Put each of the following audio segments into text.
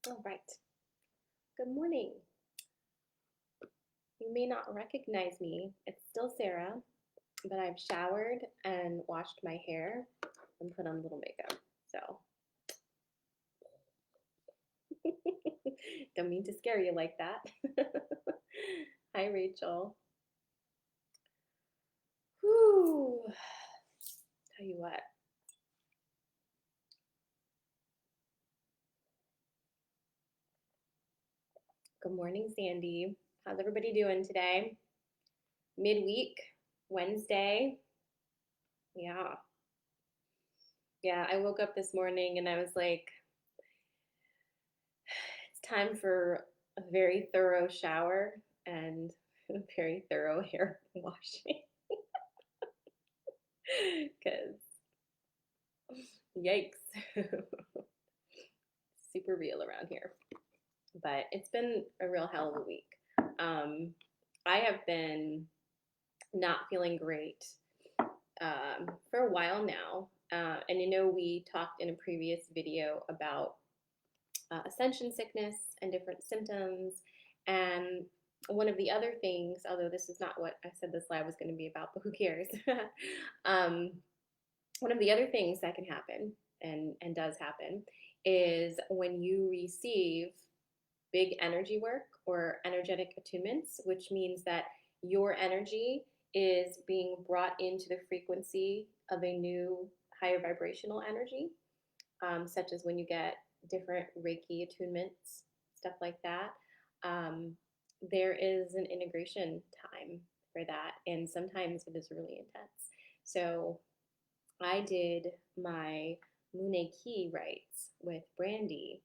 All right. Good morning. You may not recognize me. It's still Sarah, but I've showered and washed my hair and put on a little makeup. So, don't mean to scare you like that. Hi, Rachel. Whew. Tell you what. Good morning, Sandy. How's everybody doing today? Midweek, Wednesday. Yeah. Yeah, I woke up this morning and I was like, it's time for a very thorough shower and a very thorough hair washing. Because, yikes, super real around here. But it's been a real hell of a week. Um, I have been not feeling great for a while now. And we talked in a previous video about ascension sickness and different symptoms. And one of the other things, although this is not what I said this live was going to be about, but who cares? um, One of the other things that can happen and does happen is when you receive big energy work or energetic attunements, which means that your energy is being brought into the frequency of a new higher vibrational energy, such as when you get different Reiki attunements, stuff like that. Um, there is an integration time for that, and sometimes it is really intense. So I did my Mune Key rites with Brandy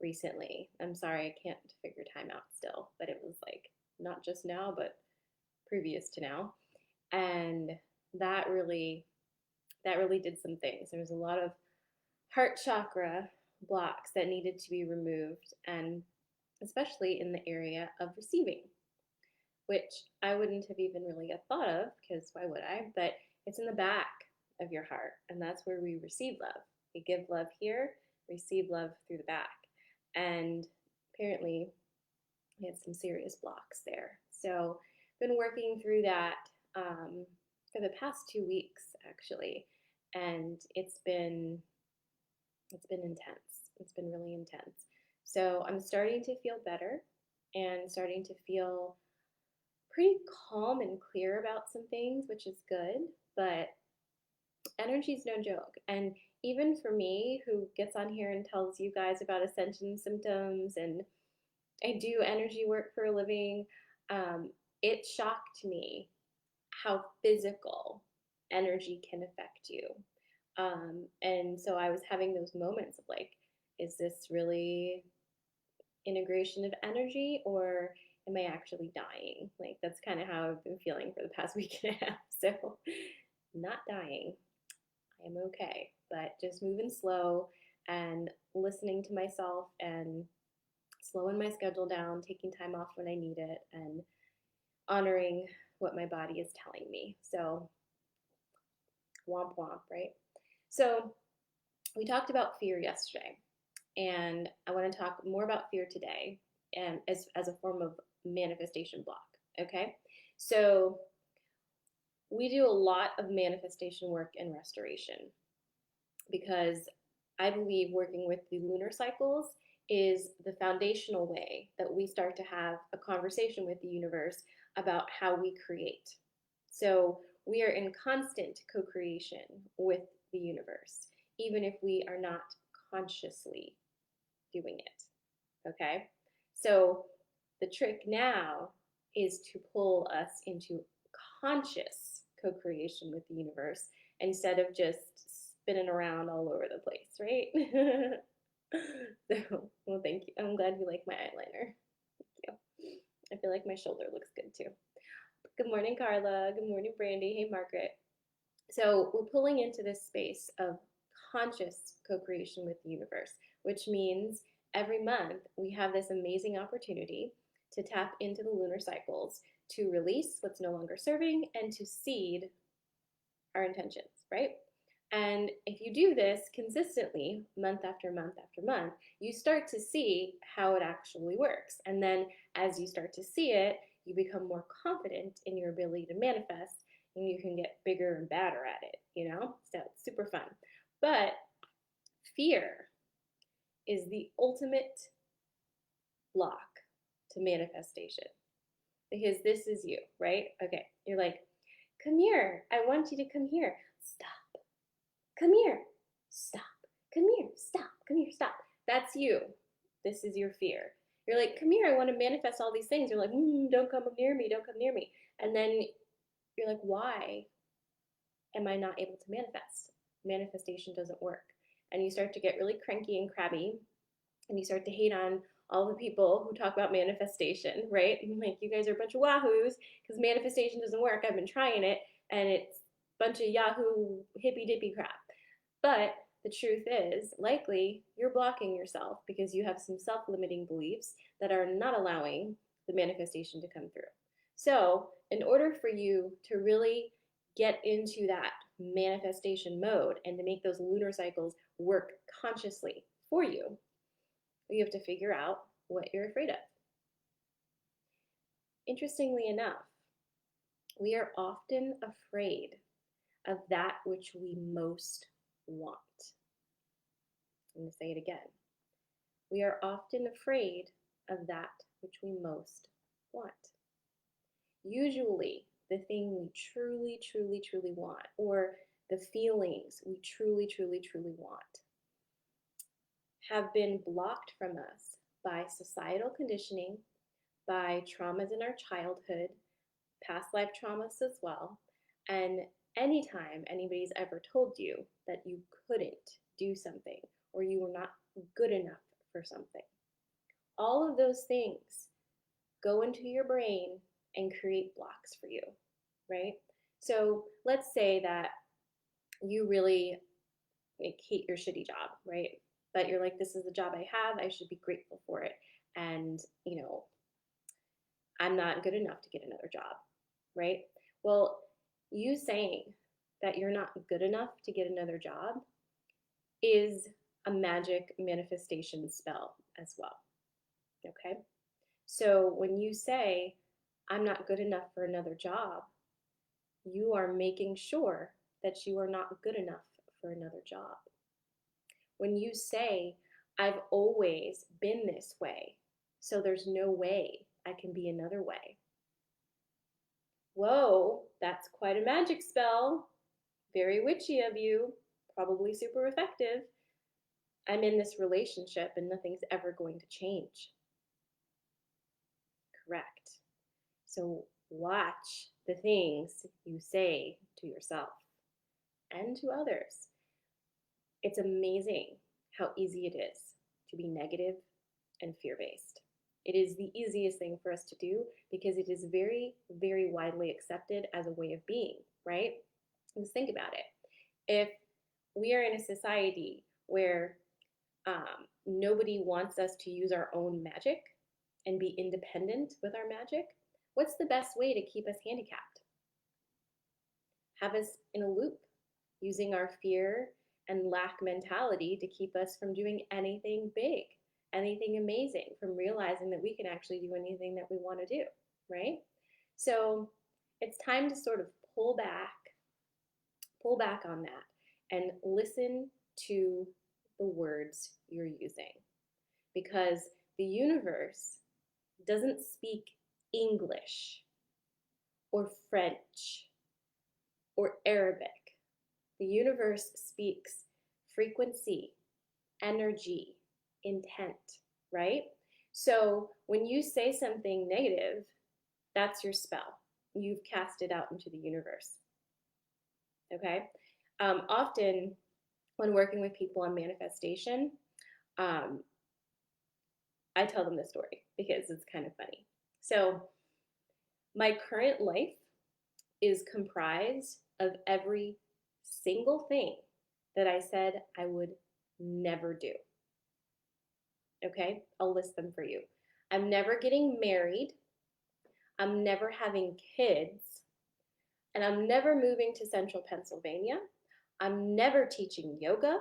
recently. I'm sorry, I can't figure time out still, but it was like not just now, but previous to now. And that really that really did some things. There was a lot of heart chakra blocks that needed to be removed, and especially in the area of receiving, which I wouldn't have even really thought of because why would I? But it's in the back of your heart, and that's where we receive love. We give love here, receive love through the back. And apparently, we had some serious blocks there. So, been working through that for the past 2 weeks actually, and it's been intense. It's been really intense. So I'm starting to feel better and starting to feel pretty calm and clear about some things, which is good. But energy is no joke. And even for me, who gets on here and tells you guys about ascension symptoms, and I do energy work for a living, um, it shocked me how physical energy can affect you. And so I was having those moments of like, is this really integration of energy or am I actually dying? Like, that's kind of how I've been feeling for the past week and a half. So, not dying. I am okay, but just moving slow and listening to myself and slowing my schedule down, taking time off when I need it, and honoring what my body is telling me. So, womp womp, right? So, we talked about fear yesterday, and I want to talk more about fear today, and as a form of manifestation block. Okay, so we do a lot of manifestation work and restoration because I believe working with the lunar cycles is the foundational way that we start to have a conversation with the universe about how we create. So we are in constant co creation with the universe, even if we are not consciously doing it. Okay? So the trick now is to pull us into conscious co creation with the universe instead of just spinning around all over the place, right? So, well, thank you. I'm glad you like my eyeliner. Thank you. I feel like my shoulder looks good too. Good morning, Carla. Good morning, Brandy. Hey, Margaret. So, we're pulling into this space of conscious co creation with the universe, which means every month we have this amazing opportunity to tap into the lunar cycles to release what's no longer serving and to seed our intentions, right? And if you do this consistently, month after month after month, you start to see how it actually works. And then as you start to see it, you become more confident in your ability to manifest and you can get bigger and badder at it, you know? So it's super fun. But fear is the ultimate block to manifestation because this is you, right? Okay, you're like, come here. I want you to come here. Stop. Come here. Stop. Come here. Stop. Come here. Stop. That's you. This is your fear. You're like, come here. I want to manifest all these things. You're like, don't come near me. Don't come near me. And then you're like, why am I not able to manifest? Manifestation doesn't work. And you start to get really cranky and crabby and you start to hate on all the people who talk about manifestation, right? Like, you guys are a bunch of wahoos because manifestation doesn't work. I've been trying it and it's a bunch of Yahoo hippy dippy crap. But the truth is, likely you're blocking yourself because you have some self limiting beliefs that are not allowing the manifestation to come through. So, in order for you to really get into that manifestation mode and to make those lunar cycles work consciously for you, you have to figure out what you're afraid of. Interestingly enough, we are often afraid of that which we most want. I'm going to say it again. We are often afraid of that which we most want. Usually, the thing we truly, truly, truly want, or the feelings we truly, truly, truly want, have been blocked from us by societal conditioning, by traumas in our childhood, past life traumas as well, and anytime anybody's ever told you that you couldn't do something or you were not good enough for something, all of those things go into your brain and create blocks for you, right? So let's say that you really hate your shitty job, right? But you're like, this is the job I have, I should be grateful for it. And, I'm not good enough to get another job, right? Well, you saying that you're not good enough to get another job is a magic manifestation spell as well, okay? So when you say, I'm not good enough for another job, you are making sure that you are not good enough for another job. When you say, I've always been this way, so there's no way I can be another way. Whoa, that's quite a magic spell. Very witchy of you, probably super effective. I'm in this relationship and nothing's ever going to change. Correct. So watch the things you say to yourself and to others. It's amazing how easy it is to be negative and fear-based. It is the easiest thing for us to do because it is very, very widely accepted as a way of being, right? Just think about it. If we are in a society where nobody wants us to use our own magic and be independent with our magic, what's the best way to keep us handicapped? Have us in a loop, using our fear and lack mentality to keep us from doing anything big, anything amazing, from realizing that we can actually do anything that we want to do, right? So it's time to sort of pull back on that and listen to the words you're using, because the universe doesn't speak English or French or Arabic. The universe speaks frequency, energy, intent, right? So when you say something negative, that's your spell. You've cast it out into the universe. Okay? Often, when working with people on manifestation, I tell them this story because it's kind of funny. So, my current life is comprised of every single thing that I said I would never do. Okay? I'll list them for you. I'm never getting married. I'm never having kids. And I'm never moving to central Pennsylvania. I'm never teaching yoga.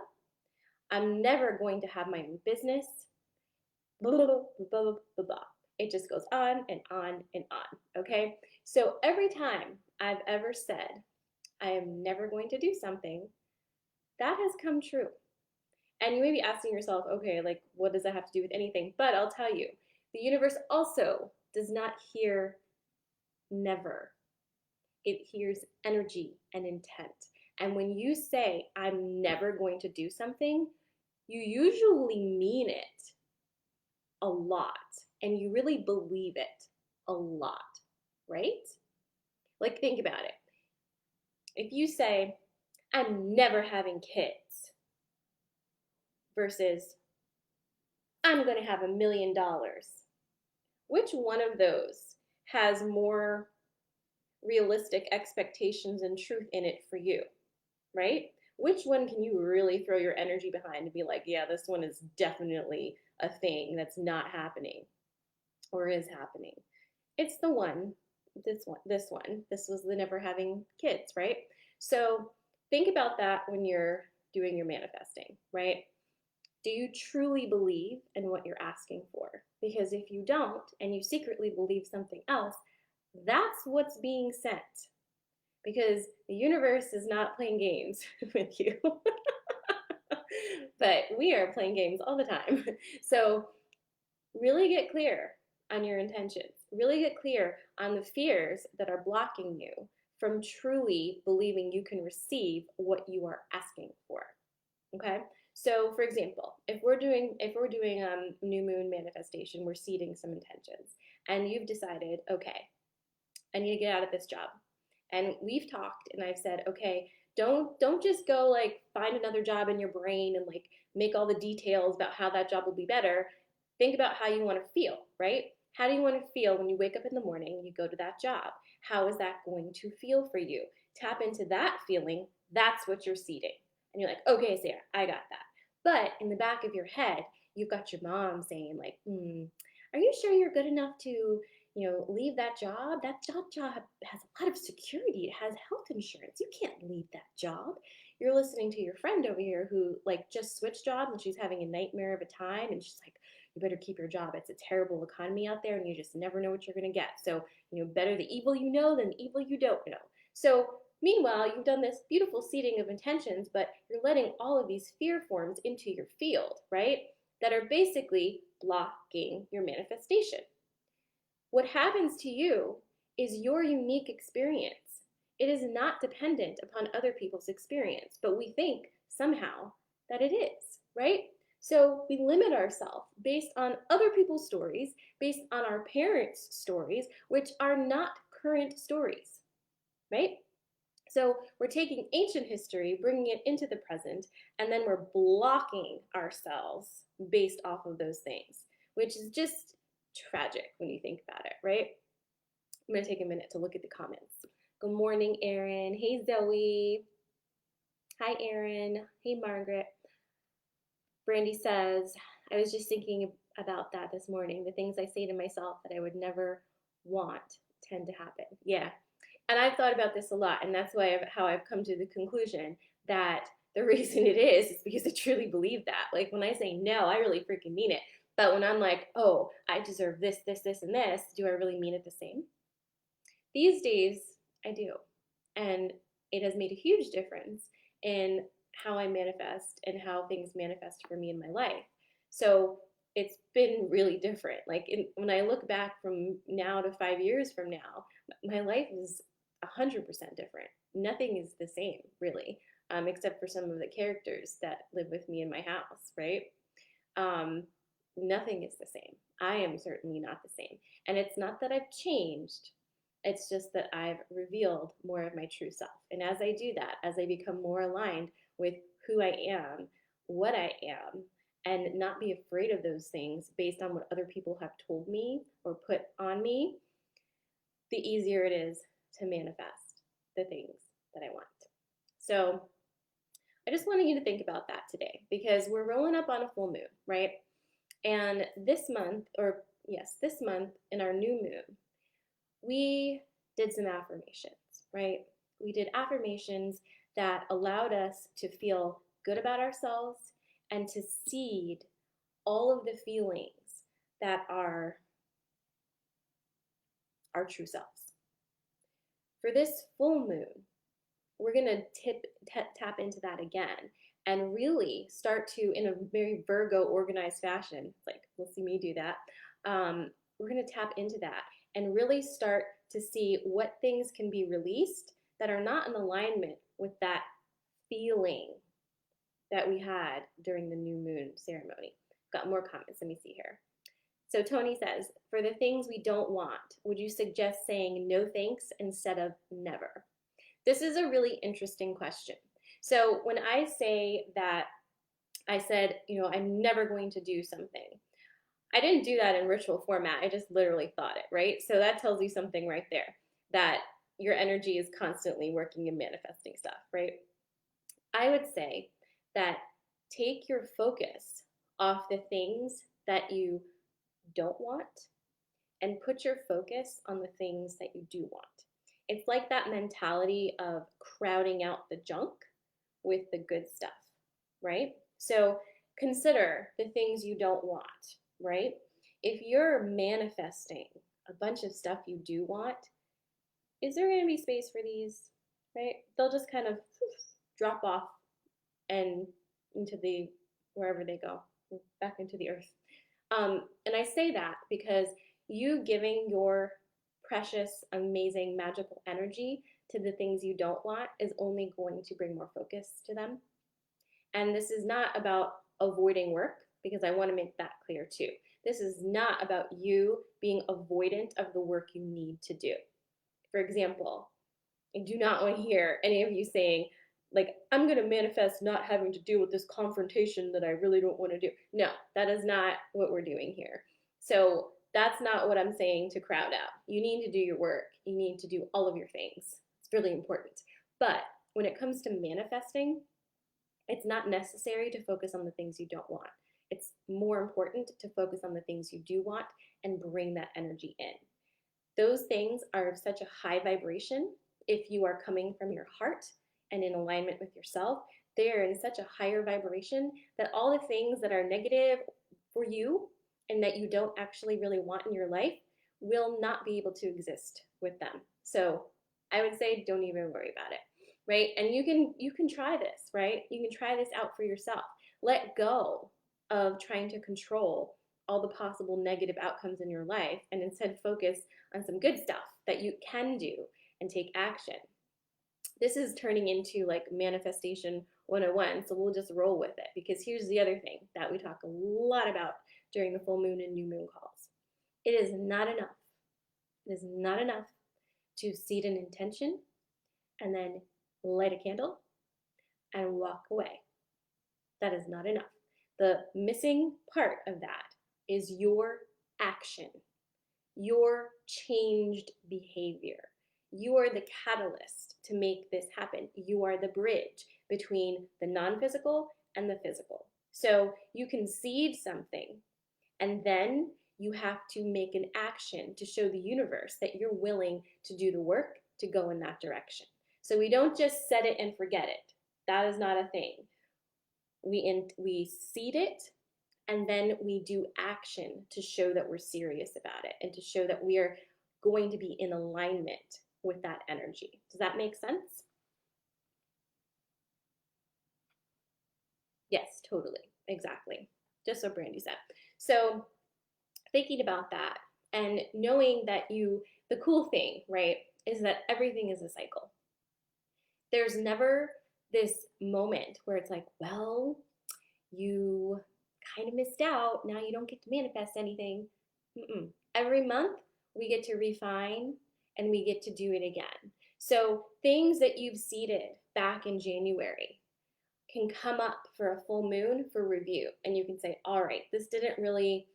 I'm never going to have my own business. Blah, blah, blah, blah, blah, blah. It just goes on and on and on. Okay. So every time I've ever said, I am never going to do something, that has come true. And you may be asking yourself, okay, like, what does that have to do with anything? But I'll tell you, the universe also does not hear never, it hears energy and intent. And when you say, I'm never going to do something, you usually mean it a lot and you really believe it a lot, right? Like, think about it. If you say, I'm never having kids versus I'm going to have $1 million, which one of those has more realistic expectations and truth in it for you, right? Which one can you really throw your energy behind and be like, yeah, this one is definitely a thing that's not happening or is happening? It's the one, this was the never having kids, right? So think about that when you're doing your manifesting, right? Do you truly believe in what you're asking for? Because if you don't and you secretly believe something else, that's what's being sent. Because the universe is not playing games with you. But we are playing games all the time. So really get clear on your intentions. Really get clear on the fears that are blocking you from truly believing you can receive what you are asking for. Okay? So, for example, if we're doing new moon manifestation, we're seeding some intentions, and you've decided, okay, I need to get out of this job, and we've talked, and I've said, okay, don't just go like find another job in your brain and like make all the details about how that job will be better. Think about how you want to feel, right? How do you want to feel when you wake up in the morning and you go to that job? How is that going to feel for you? Tap into that feeling. That's what you're seeding. And you're like, okay, Sarah, I got that. But in the back of your head, you've got your mom saying, like, are you sure you're good enough to, leave that job? That job has a lot of security. It has health insurance. You can't leave that job. You're listening to your friend over here who like just switched jobs and she's having a nightmare of a time, and she's like, you better keep your job. It's a terrible economy out there and you just never know what you're going to get. So, better the evil you know than the evil you don't know. So, meanwhile, you've done this beautiful seeding of intentions, but you're letting all of these fear forms into your field, right? That are basically blocking your manifestation. What happens to you is your unique experience. It is not dependent upon other people's experience, but we think somehow that it is, right? So we limit ourselves based on other people's stories, based on our parents' stories, which are not current stories, right? So we're taking ancient history, bringing it into the present, and then we're blocking ourselves based off of those things, which is just tragic when you think about it, right? I'm going to take a minute to look at the comments. Good morning, Erin. Hey, Zoe. Hi, Erin. Hey, Margaret. Brandy says, I was just thinking about that this morning. The things I say to myself that I would never want tend to happen. Yeah. And I've thought about this a lot, and that's how I've come to the conclusion that the reason it is because I truly believe that. Like when I say no, I really freaking mean it. But when I'm like, oh, I deserve this, this, this, and this, do I really mean it the same? These days, I do. And it has made a huge difference in how I manifest and how things manifest for me in my life. So it's been really different. Like when I look back from now to 5 years from now, my life is 100% different. Nothing is the same, really, except for some of the characters that live with me in my house, right? Um, Nothing is the same. I am certainly not the same. And it's not that I've changed, it's just that I've revealed more of my true self. And as I do that, as I become more aligned with who I am, what I am, and not be afraid of those things based on what other people have told me or put on me, the easier it is to manifest the things that I want. So I just wanted you to think about that today because we're rolling up on a full moon, right? And this month, or yes, this month in our new moon, we did some affirmations, right? We did affirmations that allowed us to feel good about ourselves and to seed all of the feelings that are our true selves. For this full moon, we're going to tap into that again and really start to, in a very Virgo organized fashion, like we'll see me do that, we're going to tap into that and really start to see what things can be released that are not in alignment with that feeling that we had during the new moon ceremony. Got more comments. Let me see here. So Tony says, for the things we don't want, would you suggest saying no thanks instead of never? This is a really interesting question. So when I say that I said, I'm never going to do something, I didn't do that in ritual format. I just literally thought it, right? So that tells you something right there, that your energy is constantly working and manifesting stuff, right? I would say that take your focus off the things that you don't want and put your focus on the things that you do want. It's like that mentality of crowding out the junk with the good stuff, right? So consider the things you don't want, right? If you're manifesting a bunch of stuff you do want, is there going to be space for these, right? They'll just kind of drop off and into the wherever they go, back into the earth. And I say that because you giving your precious, amazing, magical energy to the things you don't want is only going to bring more focus to them. And this is not about avoiding work, because I want to make that clear too. This is not about you being avoidant of the work you need to do. For example, I do not want to hear any of you saying, like, I'm going to manifest not having to deal with this confrontation that I really don't want to do. No, that is not what we're doing here. So that's not what I'm saying to crowd out. You need to do your work. You need to do all of your things. It's really important. But when it comes to manifesting, it's not necessary to focus on the things you don't want. It's more important to focus on the things you do want and bring that energy in. Those things are of such a high vibration. If you are coming from your heart and in alignment with yourself, they are in such a higher vibration that all the things that are negative for you and that you don't actually really want in your life will not be able to exist with them. So I would say don't even worry about it, right? And you can try this, right? You can try this out for yourself. Let go of trying to control all the possible negative outcomes in your life and instead focus on some good stuff that you can do and take action. This is turning into like manifestation 101, so we'll just roll with it, because here's the other thing that we talk a lot about during the full moon and new moon calls. It is not enough. It is not enough to seed an intention and then light a candle and walk away. That is not enough. The missing part of that is your action, your changed behavior. You are the catalyst to make this happen. You are the bridge between the non-physical and the physical. So you can seed something, and then you have to make an action to show the universe that you're willing to do the work to go in that direction. So we don't just set it and forget it. That is not a thing. We seed it, and then we do action to show that we're serious about it and to show that we are going to be in alignment with that energy. Does that make sense? Yes, totally. Exactly. Just so Brandy said. So thinking about that and knowing that the cool thing, right, is that everything is a cycle. There's never this moment where it's like, well, you kind of missed out. Now you don't get to manifest anything. Every month we get to refine and we get to do it again. So things that you've seeded back in January can come up for a full moon for review, and you can say, all right, this didn't really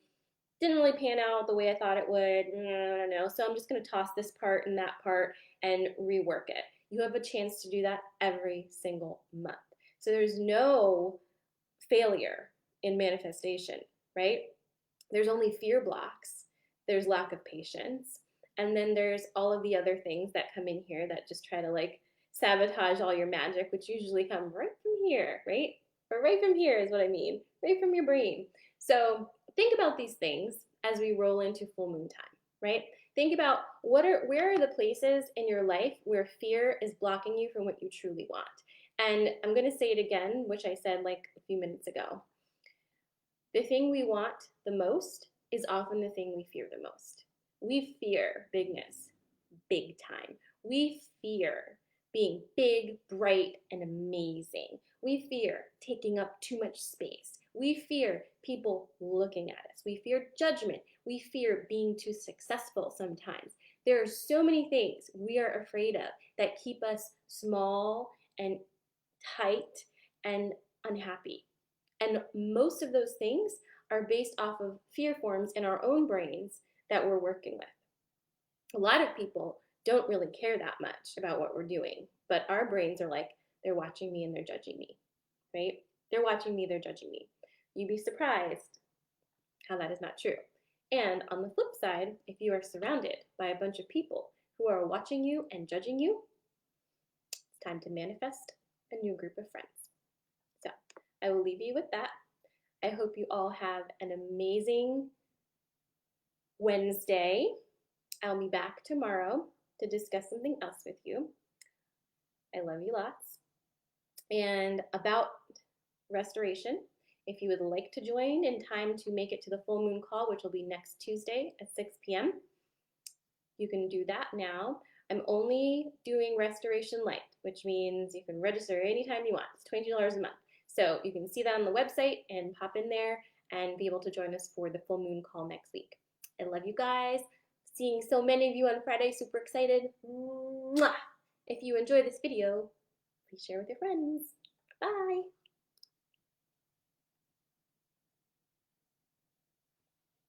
pan out the way I thought it would. No. So I'm just going to toss this part and that part and rework it. You have a chance to do that every single month. So there's no failure in manifestation, right? There's only fear blocks. There's lack of patience. And then there's all of the other things that come in here that just try to like sabotage all your magic, which usually come right from here, right? Or right from here is what I mean, right from your brain. So think about these things as we roll into full moon time, right? Think about where are the places in your life where fear is blocking you from what you truly want. And I'm going to say it again, which I said like a few minutes ago. The thing we want the most is often the thing we fear the most. We fear bigness, big time. We fear being big, bright, and amazing. We fear taking up too much space. We fear people looking at us. We fear judgment. We fear being too successful sometimes. There are so many things we are afraid of that keep us small and tight and unhappy. And most of those things are based off of fear forms in our own brains that we're working with. A lot of people don't really care that much about what we're doing, but our brains are like, they're watching me and they're judging me, right? They're watching me, they're judging me. You'd be surprised how that is not true. And on the flip side, if you are surrounded by a bunch of people who are watching you and judging you, it's time to manifest a new group of friends. So I will leave you with that. I hope you all have an amazing Wednesday. I'll be back tomorrow to discuss something else with you. I love you lots. And about restoration, if you would like to join in time to make it to the full moon call, which will be next Tuesday at 6 p.m., you can do that now. I'm only doing Restoration Light, which means you can register anytime you want. It's $20 a month. So you can see that on the website and pop in there and be able to join us for the full moon call next week. I love you guys. Seeing so many of you on Friday, super excited. Mwah! If you enjoy this video, please share with your friends. Bye.